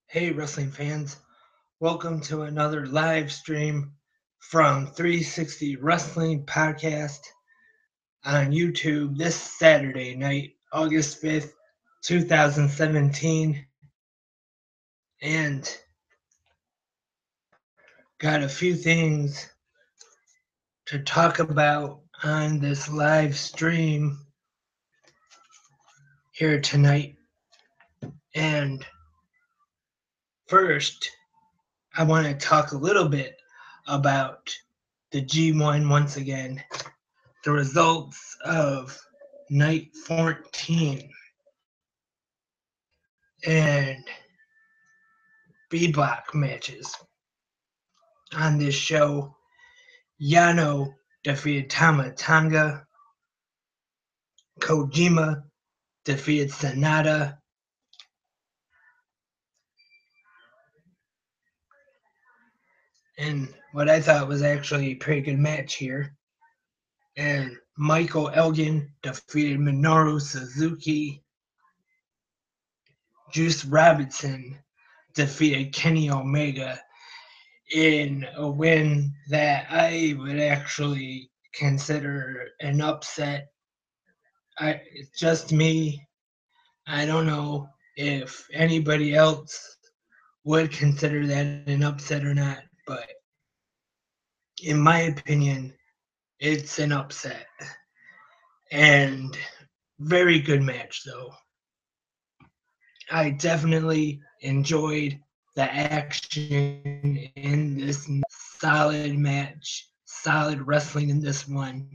Hey, wrestling fans. Welcome to another live stream from 360 Wrestling Podcast on YouTube this Saturday night, August 5th, 2017. And got a few things to talk about on this live stream here tonight. And first, I want to talk a little bit about the G1 once again. The results of night 14 and B block matches. On this show, Yano defeated Tama Tonga, Kojima defeated Sanada, and what I thought was actually a pretty good match here. And Michael Elgin defeated Minoru Suzuki. Juice Robinson defeated Kenny Omega in a win that I would actually consider an upset. It's just me. I don't know if anybody else would consider that an upset or not, but in my opinion, it's an upset. And very good match, though. I definitely enjoyed the action in this solid match, solid wrestling in this one.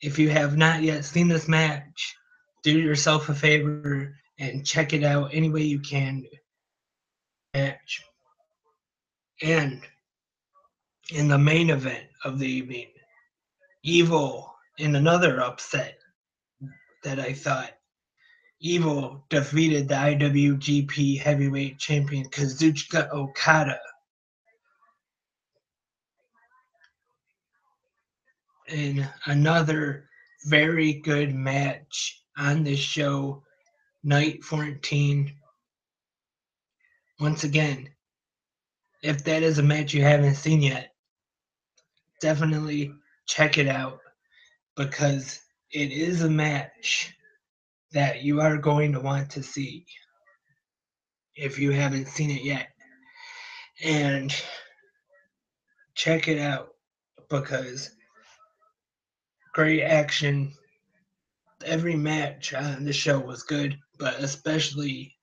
If you have not yet seen this match, do yourself a favor and check it out any way you can. Match. And in the main event of the evening, Evil in another upset that I thought. Evil defeated the IWGP Heavyweight Champion Kazuchika Okada in another very good match on this show, night 14. Once again, if that is a match you haven't seen yet, definitely check it out because it is a match that you are going to want to see if you haven't seen it yet. And check it out because great action. Every match on the show was good, but especially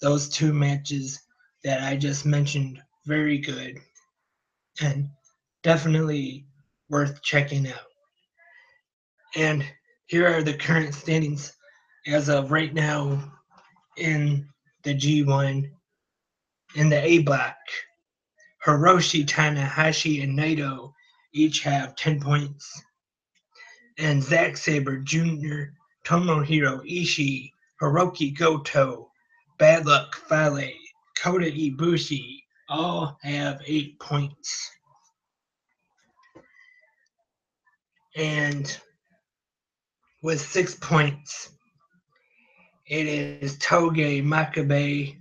those two matches that I just mentioned, very good and definitely worth checking out. And here are the current standings as of right now in the G1. In the A block, Hiroshi Tanahashi and Naito each have 10 points. And Zack Sabre Jr., Tomohiro Ishii, Hiroki Goto, Bad Luck Fale, Kota Ibushi all have 8 points. And with 6 points, it is Toge Makabe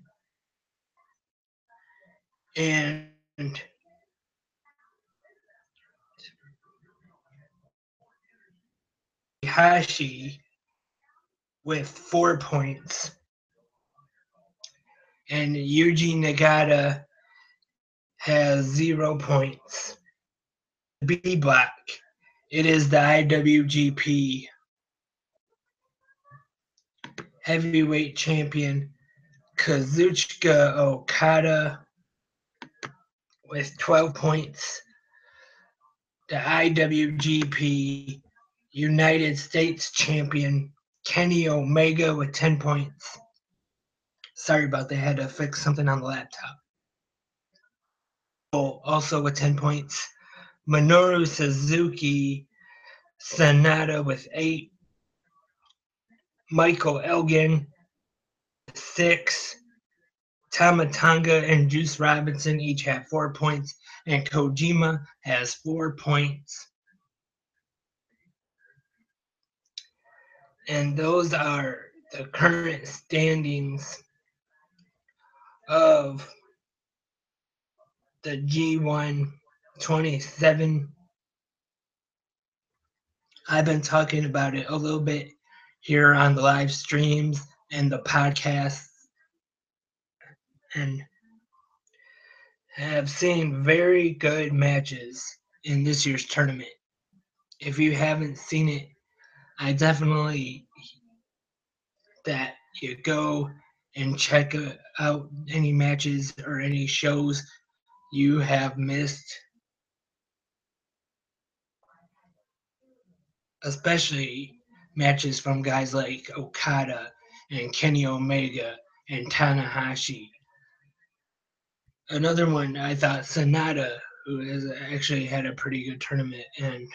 and Hashi with 4 points. And Yuji Nagata has 0 points. B block, it is the IWGP Heavyweight Champion Kazuchika Okada with 12 points. The IWGP United States Champion Kenny Omega with 10 points. Sorry about that, I had to fix something on the laptop. Also with 10 points. Minoru Suzuki, Sanada with 8. Michael Elgin, 6. Tama Tonga and Juice Robinson each have 4 points, and Kojima has 4 points. And those are the current standings of the G127. I've been talking about it a little bit here on the live streams and the podcasts, and have seen very good matches in this year's tournament. If you haven't seen it, I definitely that you go and check out any matches or any shows you have missed, especially matches from guys like Okada and Kenny Omega and Tanahashi. Another one I thought Sonata, who has actually had a pretty good tournament, and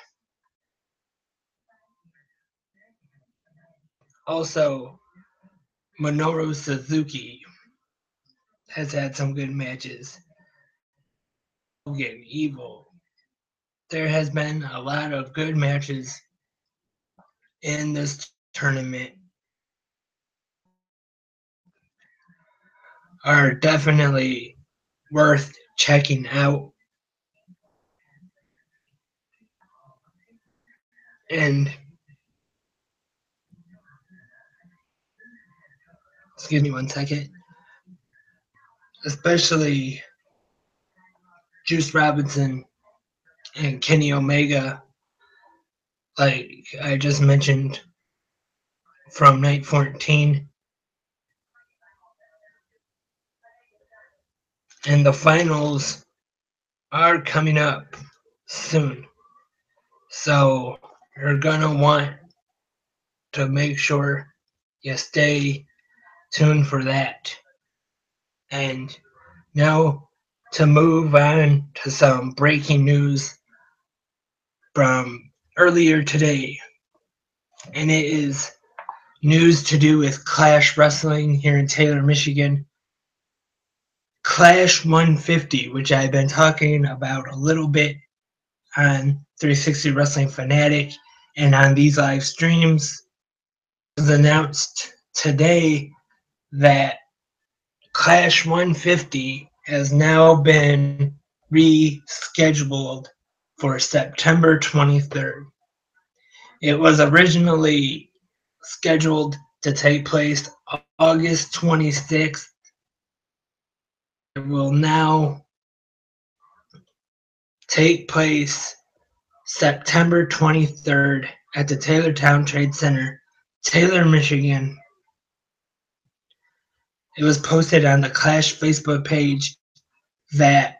also Minoru Suzuki has had some good matches. Hogan, Evil. There has been a lot of good matches in this tournament. Are definitely worth checking out. And excuse me one second. Especially Juice Robinson and Kenny Omega, like I just mentioned from night 14. And the finals are coming up soon. So you're going to want to make sure you stay tuned for that. And now to move on to some breaking news from earlier today. And it is news to do with Clash Wrestling here in Taylor, Michigan. Clash 150, which I've been talking about a little bit on 360 Wrestling Fanatic and on these live streams, was announced today that Clash 150 has now been rescheduled for September 23rd. It was originally scheduled to take place August 26th. It will now take place September 23rd at the Taylortown Trade Center, Taylor, Michigan. It was posted on the Clash Facebook page that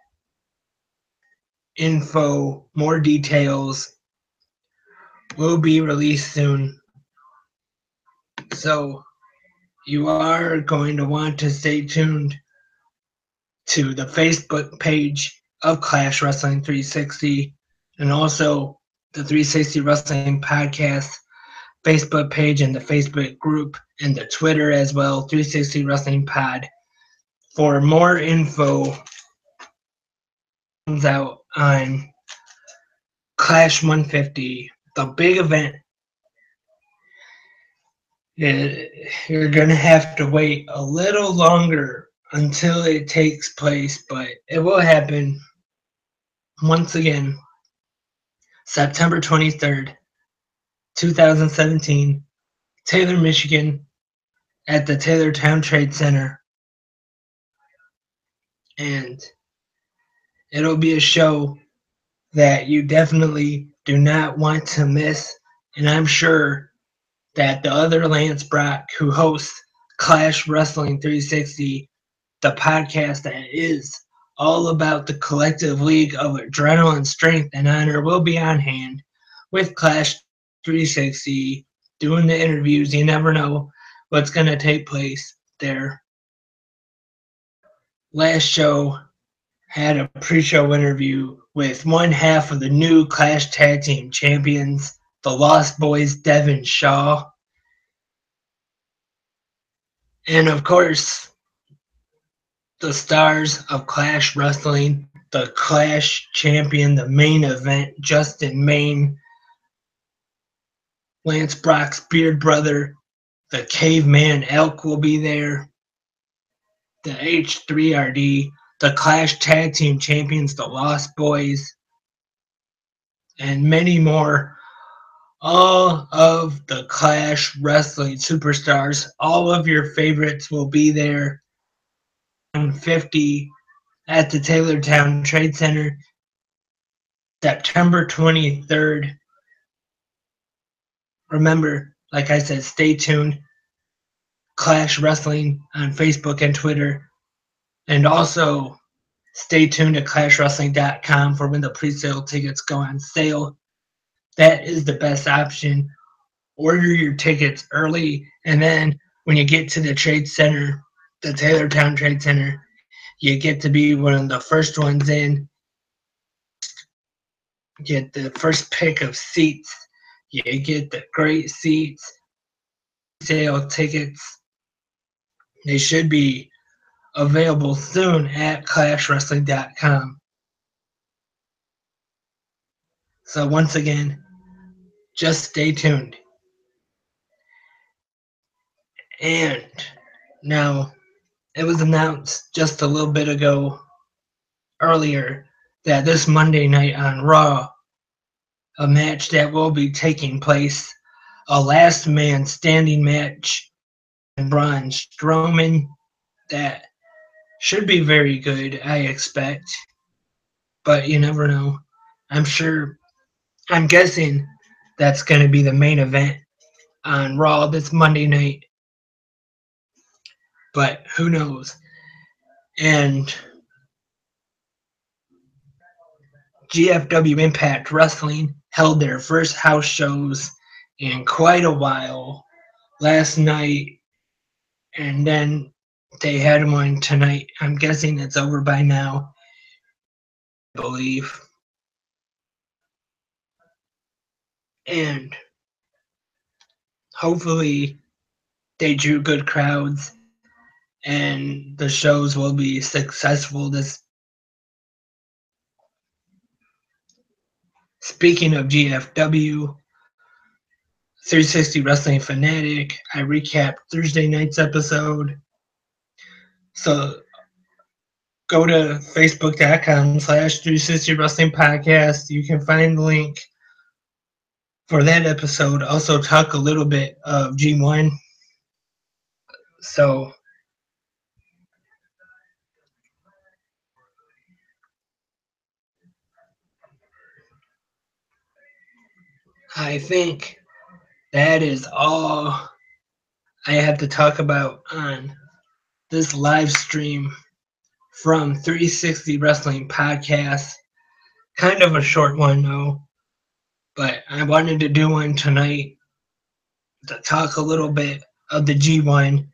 more details will be released soon. So you are going to want to stay tuned to the Facebook page of Clash Wrestling 360 and also the 360 Wrestling Podcast Facebook page and the Facebook group and the Twitter as well, 360 Wrestling Pod, for more info comes out on Clash 150, the big event. You're going to have to wait a little longer until it takes place, but it will happen once again, September 23rd, 2017, Taylor, Michigan, at the Taylortown Trade Center. And it'll be a show that you definitely do not want to miss. And I'm sure that the other Lance Brock, who hosts Clash Wrestling 360, the podcast that is all about the collective league of adrenaline, strength, and honor, will be on hand with Clash 360 doing the interviews. You never know what's going to take place there. Last show had a pre-show interview with one half of the new Clash Tag Team Champions, the Lost Boys, Devin Shaw. And of course, the stars of Clash Wrestling, the Clash champion, the main event, Justin Maine, Lance Brock's beard brother, the Caveman Elk will be there. the H3RD, the Clash Tag Team Champions, the Lost Boys, and many more. All of the Clash Wrestling superstars, all of your favorites will be there on 50 at the Taylortown Trade Center, September 23rd. Remember, like I said, stay tuned. Clash Wrestling on Facebook and Twitter. And also, stay tuned to ClashWrestling.com for when the pre-sale tickets go on sale. That is the best option. Order your tickets early, and then when you get to the Trade Center, the Taylortown Trade Center, you get to be one of the first ones in. Get the first pick of seats. You get the great seats. Sale tickets. They should be available soon at ClashWrestling.com. So once again, just stay tuned. And now, it was announced just a little bit ago, earlier, that this Monday night on Raw, a match that will be taking place, a last man standing match, and Braun Strowman, that should be very good, I expect. But you never know. I'm guessing that's going to be the main event on Raw this Monday night. But who knows? And GFW Impact Wrestling held their first house shows in quite a while last night, and then they had one tonight. I'm guessing it's over by now, I believe. And hopefully they drew good crowds and the shows will be successful. Speaking of GFW, 360 Wrestling Fanatic, I recapped Thursday night's episode. So go to facebook.com/360 Wrestling Podcast. You can find the link for that episode. Also talk a little bit of G1. So I think that is all I have to talk about on this live stream from 360 Wrestling Podcast. Kind of a short one though, but I wanted to do one tonight to talk a little bit of the G1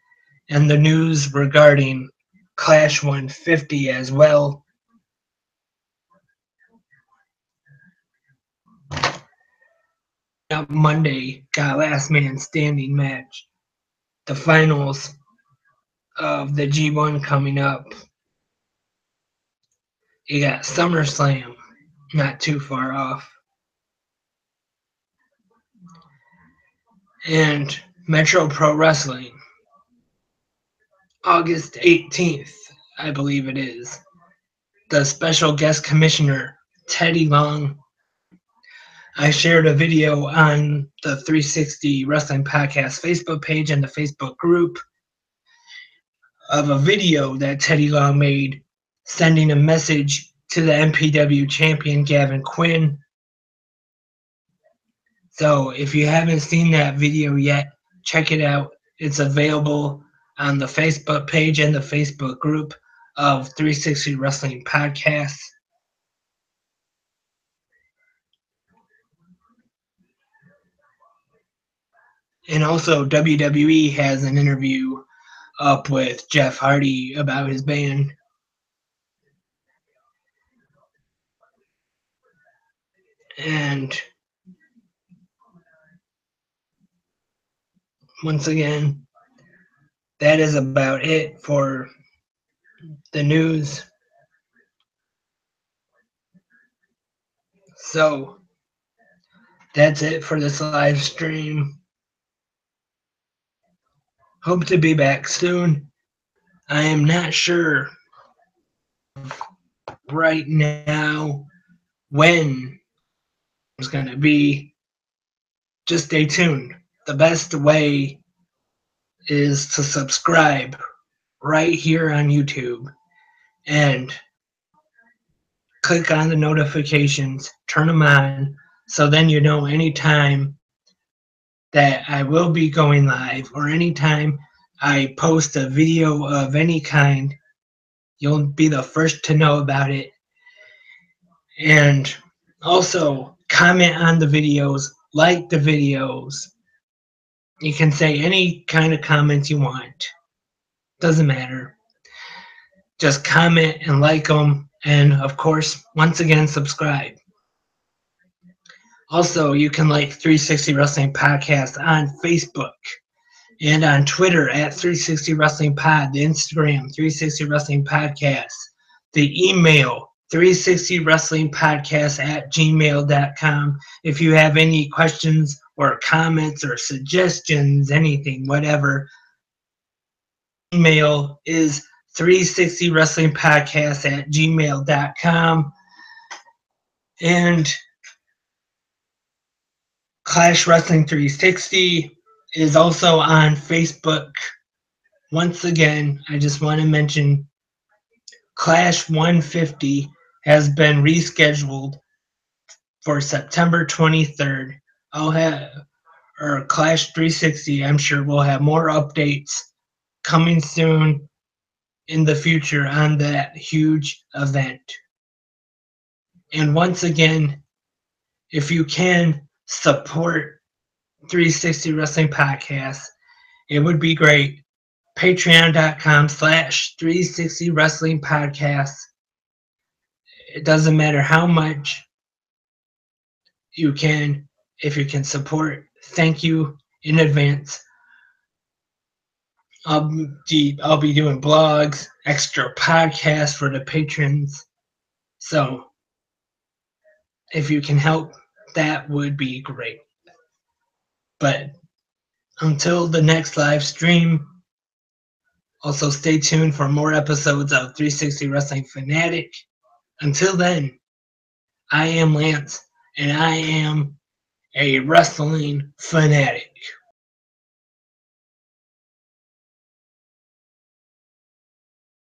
and the news regarding Clash 150 as well. Up Monday, got last man standing match. The finals of the G1 coming up. You got SummerSlam, not too far off. And Metro Pro Wrestling, August 18th, I believe it is. The special guest commissioner, Teddy Long. I shared a video on the 360 Wrestling Podcast Facebook page and the Facebook group of a video that Teddy Long made sending a message to the MPW champion Gavin Quinn. So if you haven't seen that video yet, check it out. It's available on the Facebook page and the Facebook group of 360 Wrestling Podcast. And also WWE has an interview up with Jeff Hardy about his band. And once again, that is about it for the news. So that's it for this live stream. Hope to be back soon. I am not sure right now when it's going to be. Just stay tuned. The best way is to subscribe right here on YouTube and click on the notifications, turn them on, so then you know anytime that I will be going live or anytime I post a video of any kind, you'll be the first to know about it. And also comment on the videos, like the videos. You can say any kind of comments you want. Doesn't matter. Just comment and like them. And of course, once again, subscribe. Also, you can like 360 Wrestling Podcast on Facebook and on Twitter at 360 Wrestling Pod, the Instagram 360 Wrestling Podcast, the email 360 Wrestling Podcast at gmail.com. If you have any questions or comments or suggestions, anything, whatever, email is 360 Wrestling Podcast at gmail.com. And Clash Wrestling 360 is also on Facebook. Once again, I just want to mention Clash 150 has been rescheduled for September 23rd. I'll have, or Clash 360, I'm sure we'll have more updates coming soon in the future on that huge event. And once again, if you can support 360 Wrestling Podcast, it would be great. Patreon.com/360 Wrestling Podcast. It doesn't matter how much you can, if you can support. Thank you in advance. I'll be doing blogs, extra podcasts for the patrons. So if you can help, that would be great. But until the next live stream, also stay tuned for more episodes of 360 Wrestling Fanatic. Until then, I am Lance, and I am a wrestling fanatic.